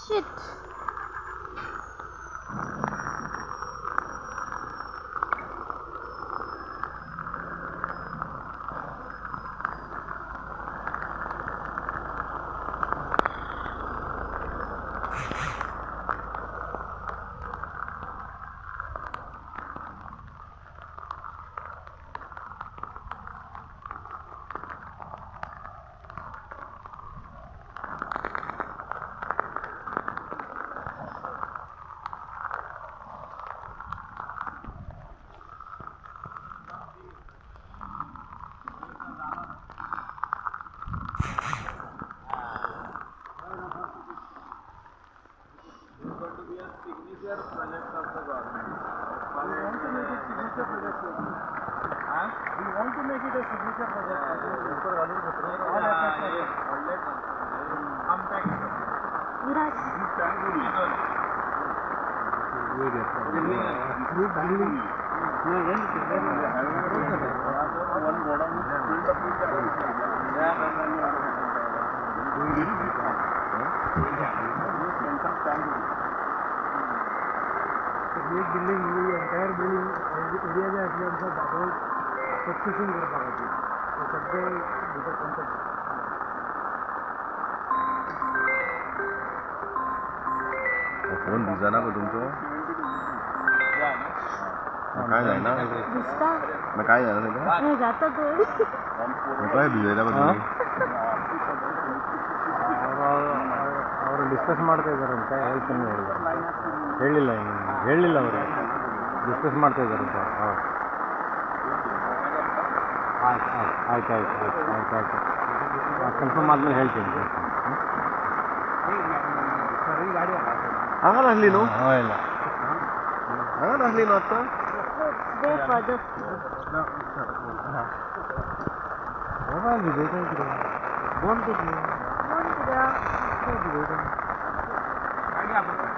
Shit. Signature project of the government. We want to make it signature project. We want to make it a signature project. एक building entire building area जे आसले आमकां दाखोवन succession करपा खातीर सगळे भितर concept phone दिसना गो तुमचो काय जायना दिसता काय जायना तेका नाही जाता तो काय भिजयला बघ ಅವರು ಡಿಸ್ಕಸ್ ಮಾಡ್ತಾ ಇದ್ದಾರೆ ಅಂತ ಹೇಳ್ತೀನಿ ಹೇಳಿಲ್ಲ ಹೇಳಿಲ್ಲ ಅವರು ಡಿಸ್ಕಸ್ ಮಾಡ್ತಾ ಇದ್ದಾರೆ ಅಂತ ಆಯ್ತು ಆಯ್ತು ಆಯ್ತು ಆಯ್ತು ಆಯ್ತು ಆಯ್ತು ಕನ್ಫರ್ಮ್ ಆದ್ಮೇಲೆ ಹೇಳ್ತೀನಿ ಹಂಗಲ್ಲ ಹಳ್ಳಿನು ಇಲ್ಲ ಹಂಗಲ್ಲ ಹಳ್ಳಿನು ಅತ್ತ ಮೊಬೈಲ್ ಬೇಕಾಗಿದ್ರೆ ಫೋನ್ ಕೊಟ್ಟು Monte